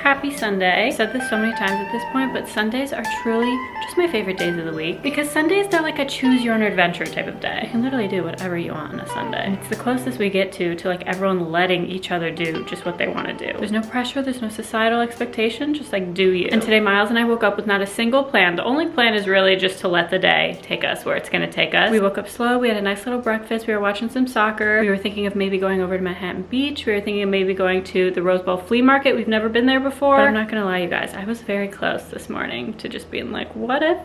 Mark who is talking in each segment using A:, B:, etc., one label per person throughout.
A: happy Sunday. I've said this so many times at this point, but Sundays are truly just my favorite days of the week because Sundays, they're like a choose your own adventure type of day. You can literally do whatever you want on a Sunday. And it's the closest we get to like everyone letting each other do just what they want to do. There's no pressure, there's no societal expectation, just like do you. And today Miles and I woke up with not a single plan. The only plan is really just to let the day take us where it's gonna take us. We woke up slow, we had a nice little breakfast, we were watching some soccer, we were thinking of maybe going over to Manhattan Beach, we were thinking of maybe going to the Rose Bowl flea market. We've never been there before, but I'm not gonna lie you guys, I was very close this morning to just being like, what if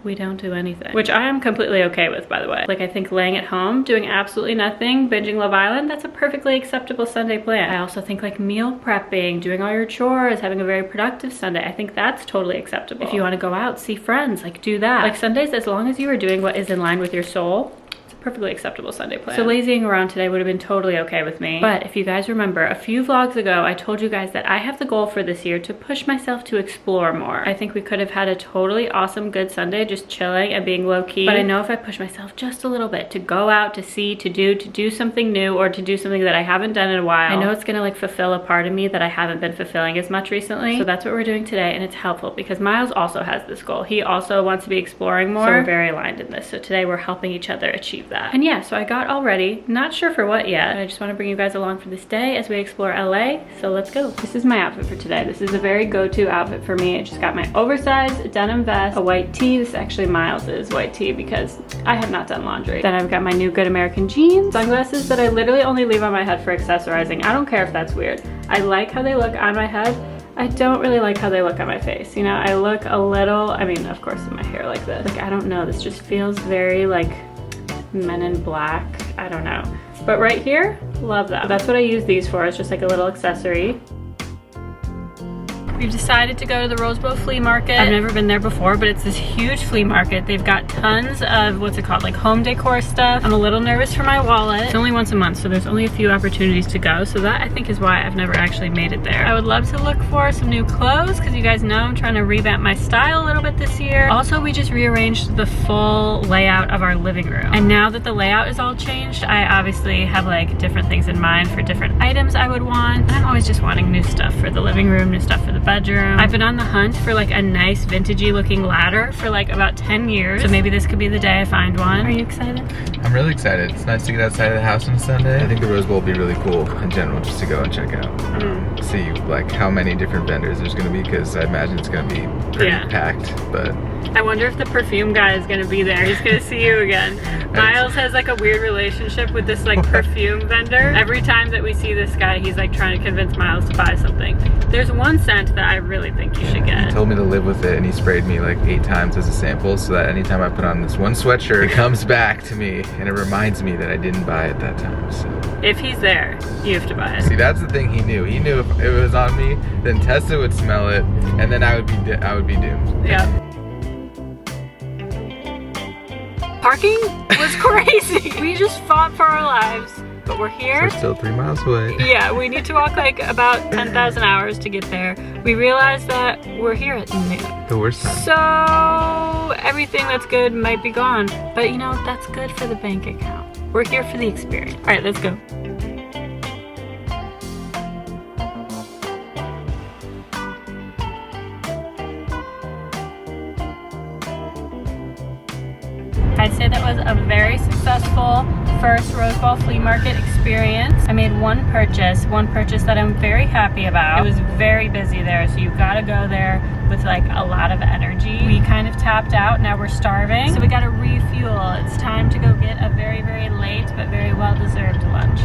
A: we don't do anything? Which I am completely okay with, by the way. Like, I think laying at home, doing absolutely nothing, binging Love Island, that's a perfectly acceptable Sunday plan. I also think like meal prepping, doing all your chores, having a very productive Sunday, I think that's totally acceptable. If you want to go out, see friends, like do that. Like Sundays, as long as you are doing what is in line with your soul, perfectly acceptable Sunday plan. So lazying around today would have been totally okay with me. But if you guys remember, a few vlogs ago, I told you guys that I have the goal for this year to push myself to explore more. I think we could have had a totally awesome, good Sunday just chilling and being low-key. But I know if I push myself just a little bit to go out, to see, to do something new, or to do something that I haven't done in a while, I know it's gonna like fulfill a part of me that I haven't been fulfilling as much recently. So that's what we're doing today, and it's helpful because Miles also has this goal. He also wants to be exploring more. So we're very aligned in this. So today we're helping each other achieve that. And yeah, so I got all ready, not sure for what yet, but I just want to bring you guys along for this day as we explore LA, so let's go. This is my outfit for today. This is a very go-to outfit for me. I just got my oversized denim vest, a white tee. This is actually Miles's white tee because I have not done laundry. Then I've got my new Good American jeans, sunglasses that I literally only leave on my head for accessorizing. I don't care if that's weird. I like how they look on my head. I don't really like how they look on my face. You know, I look a little, I mean, of course, in my hair like this. Like, I don't know, this just feels very like Men in Black, I don't know. But right here, love that. That's what I use these for, it's just like a little accessory. We've decided to go to the Rose Bowl flea market. I've never been there before, but it's this huge flea market. They've got tons of, what's it called, like home decor stuff. I'm a little nervous for my wallet. It's only once a month, so there's only a few opportunities to go. So that I think is why I've never actually made it there. I would love to look for some new clothes because you guys know I'm trying to revamp my style a little bit this year. Also, we just rearranged the full layout of our living room. And now that the layout is all changed, I obviously have like different things in mind for different items I would want. And I'm always just wanting new stuff for the living room, new stuff for the bedroom. I've been on the hunt for like a nice vintagey looking ladder for like about 10 years. So maybe this could be the day I find one. Are you excited?
B: I'm really excited. It's nice to get outside of the house on a Sunday. I think the Rose Bowl will be really cool in general just to go and check out. See like how many different vendors there's gonna be because I imagine it's gonna be pretty packed, but
A: I wonder if the perfume guy is gonna be there. He's gonna see you again. Miles has like a weird relationship with this like perfume vendor. Every time that we see this guy, he's like trying to convince Miles to buy something. There's one scent that I really think you should get.
B: He told me to live with it and he sprayed me like 8 times as a sample so that anytime I put on this one sweatshirt, it comes back to me and it reminds me that I didn't buy it that time. So
A: if he's there, you have to buy it.
B: See, that's the thing he knew. He knew if it was on me, then Tessa would smell it and then I would be doomed.
A: Yeah. Parking was crazy. We just fought for our lives, but we're here.
B: We're still 3 miles away.
A: Yeah, we need to walk like about 10,000 hours to get there. We realized that we're here at noon.
B: The worst time.
A: So everything that's good might be gone, but you know, that's good for the bank account. We're here for the experience. All right, let's go. I'd say that was a very successful first Rose Bowl flea market experience. I made one purchase that I'm very happy about. It was very busy there, so you've got to go there with like a lot of energy. We kind of tapped out, now we're starving, so we got to refuel. It's time to go get a very, very late but very well-deserved lunch.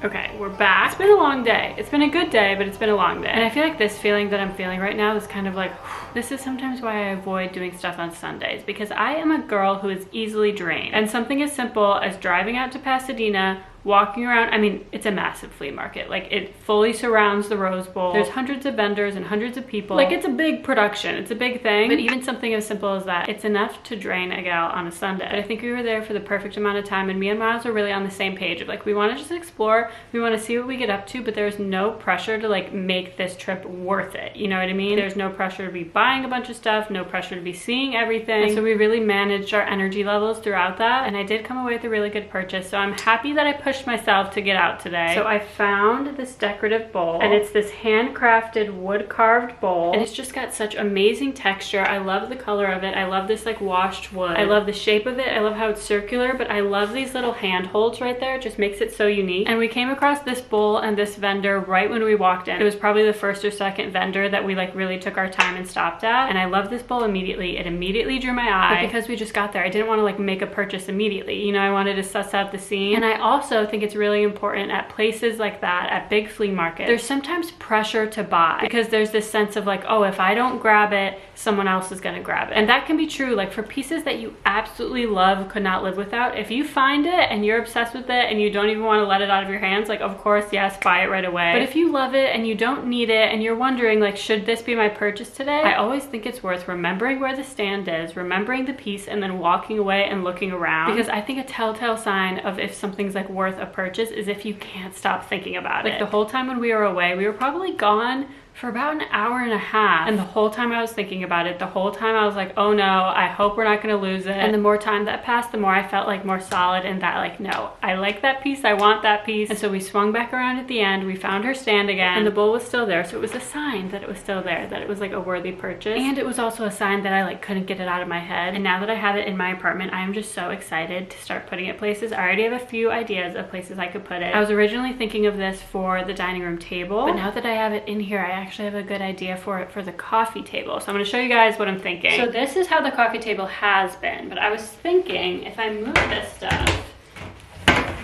A: Okay, we're back. It's been a long day. It's been a good day, but it's been a long day. And I feel like this feeling that I'm feeling right now is kind of like, this is sometimes why I avoid doing stuff on Sundays, because I am a girl who is easily drained. And something as simple as driving out to Pasadena, walking around. I mean, it's a massive flea market. Like, it fully surrounds the Rose Bowl. There's hundreds of vendors and hundreds of people. Like, it's a big production. It's a big thing. But even something as simple as that, it's enough to drain a gal on a Sunday. But I think we were there for the perfect amount of time, and me and Miles were really on the same page of like, we want to just explore, we want to see what we get up to, but there's no pressure to like make this trip worth it. You know what I mean? There's no pressure to be buying a bunch of stuff, no pressure to be seeing everything. And so we really managed our energy levels throughout that, and I did come away with a really good purchase. So I'm happy that I pushed myself to get out today. So I found this decorative bowl, and it's this handcrafted wood carved bowl, and it's just got such amazing texture. I love the color of it. I love this like washed wood. I love the shape of it. I love how it's circular, but I love these little handholds right there. It just makes it so unique. And we came across this bowl and this vendor right when we walked in. It was probably the first or second vendor that we like really took our time and stopped at. And I love this bowl immediately. It immediately drew my eye. But because we just got there, I didn't want to like make a purchase immediately. You know, I wanted to suss out the scene. And I also think it's really important at places like that, at big flea markets, there's sometimes pressure to buy because there's this sense of like, oh, if I don't grab it, someone else is gonna grab it. And that can be true like for pieces that you absolutely love, could not live without. If you find it and you're obsessed with it and you don't even want to let it out of your hands, like of course, yes, buy it right away. But if you love it and you don't need it and you're wondering like, should this be my purchase today? I always think it's worth remembering where the stand is, remembering the piece, and then walking away and looking around. Because I think a telltale sign of if something's like worth a purchase is if you can't stop thinking about it. Like the whole time when we were away, we were probably gone for about an hour and a half, and the whole time I was thinking about it, the whole time I was like, oh no, I hope we're not gonna lose it. And the more time that passed, the more I felt like more solid in that like, no, I like that piece, I want that piece. And so we swung back around at the end, we found her stand again, and the bowl was still there. So it was a sign that it was still there, that it was like a worthy purchase. And it was also a sign that I like couldn't get it out of my head. And now that I have it in my apartment, I am just so excited to start putting it places. I already have a few ideas of places I could put it. I was originally thinking of this for the dining room table, but now that I have it in here, I actually have a good idea for it for the coffee table. So I'm going to show you guys what I'm thinking. So this is how the coffee table has been, but I was thinking if I move this stuff,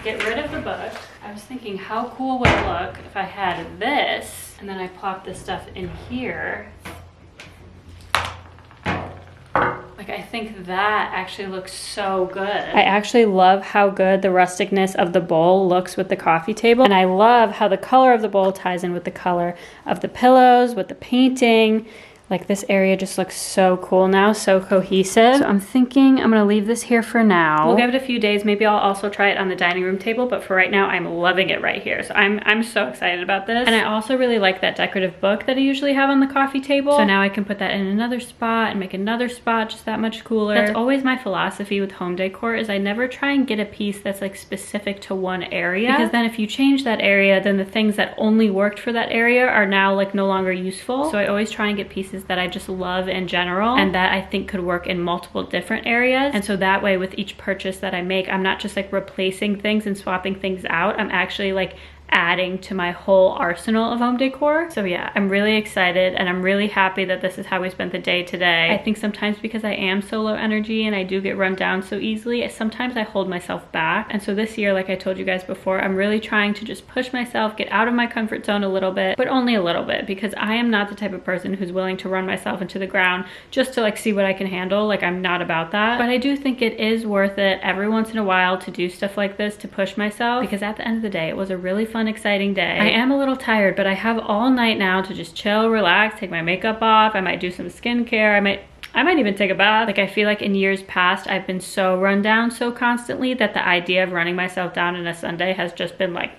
A: get rid of the book, I was thinking how cool would it look if I had this and then I plop this stuff in here. Like, I think that actually looks so good. I actually love how good the rusticness of the bowl looks with the coffee table. And I love how the color of the bowl ties in with the color of the pillows, with the painting. Like this area just looks so cool now, so cohesive. So I'm thinking I'm gonna leave this here for now. We'll give it a few days. Maybe I'll also try it on the dining room table, but for right now, I'm loving it right here. So I'm so excited about this. And I also really like that decorative book that I usually have on the coffee table. So now I can put that in another spot and make another spot just that much cooler. That's always my philosophy with home decor, is I never try and get a piece that's like specific to one area. Because then if you change that area, then the things that only worked for that area are now like no longer useful. So I always try and get pieces that I just love in general and that I think could work in multiple different areas. And so that way with each purchase that I make, I'm not just like replacing things and swapping things out. I'm actually like adding to my whole arsenal of home decor. So yeah, I'm really excited and I'm really happy that this is how we spent the day today. I think sometimes because I am so low energy and I do get run down so easily, sometimes I hold myself back. And so this year, like I told you guys before, I'm really trying to just push myself, get out of my comfort zone a little bit, but only a little bit, because I am not the type of person who's willing to run myself into the ground just to like see what I can handle. Like, I'm not about that. But I do think it is worth it every once in a while to do stuff like this, to push myself, because at the end of the day, it was a really fun, exciting day. I am a little tired, but I have all night now to just chill, relax, take my makeup off. I might do some skincare. I might even take a bath. Like, I feel like in years past, I've been so run down so constantly that the idea of running myself down in a Sunday has just been like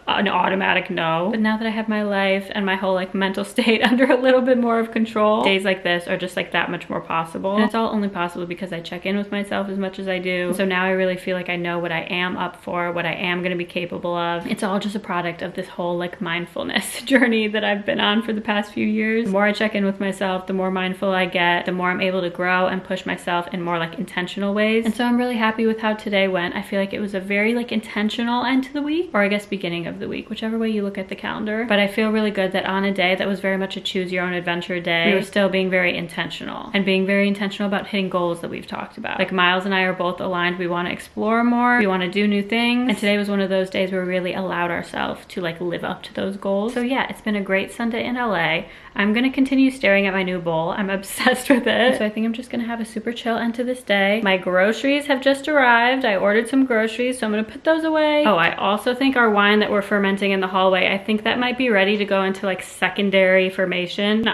A: an automatic no. But now that I have my life and my whole like mental state under a little bit more of control, days like this are just like that much more possible. And it's all only possible because I check in with myself as much as I do. So now I really feel like I know what I am up for, what I am going to be capable of. It's all just a product of this whole like mindfulness journey that I've been on for the past few years. The more I check in with myself, the more mindful I get, the more I'm able to grow and push myself in more like intentional ways. And so I'm really happy with how today went. I feel like it was a very like intentional end to the week, or I guess beginning beginning of the week, whichever way you look at the calendar. But I feel really good that on a day that was very much a choose your own adventure day, we were still being very intentional and being very intentional about hitting goals that we've talked about. Like Miles and I are both aligned. We want to explore more. We want to do new things. And today was one of those days where we really allowed ourselves to like live up to those goals. So yeah, it's been a great Sunday in LA. I'm gonna continue staring at my new bowl. I'm obsessed with it. So I think I'm just gonna have a super chill end to this day. My groceries have just arrived. I ordered some groceries, so I'm gonna put those away. Oh, I also think our wine that we're fermenting in the hallway, I think that might be ready to go into like secondary fermentation.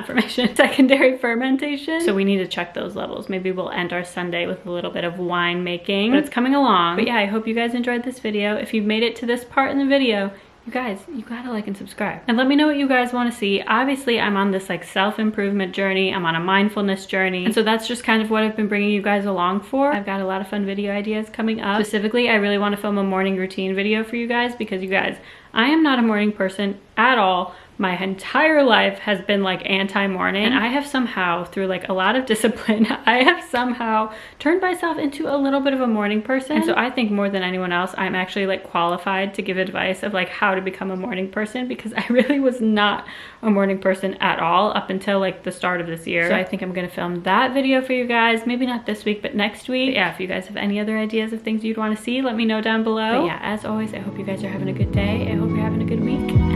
A: Secondary fermentation. So we need to check those levels. Maybe we'll end our Sunday with a little bit of wine making, but it's coming along. But yeah, I hope you guys enjoyed this video. If you've made it to this part in the video, you guys, you gotta like and subscribe. And let me know what you guys wanna see. Obviously, I'm on this like self-improvement journey. I'm on a mindfulness journey. And so that's just kind of what I've been bringing you guys along for. I've got a lot of fun video ideas coming up. Specifically, I really wanna film a morning routine video for you guys because you guys, I am not a morning person at all. My entire life has been like anti-morning, and I have somehow, through like a lot of discipline, I have somehow turned myself into a little bit of a morning person. And so I think more than anyone else, I'm actually like qualified to give advice of like how to become a morning person, because I really was not a morning person at all up until like the start of this year. So I think I'm gonna film that video for you guys, maybe not this week, but next week. But yeah, if you guys have any other ideas of things you'd want to see, let me know down below. But yeah, as always, I hope you guys are having a good day. I hope you're having a good week.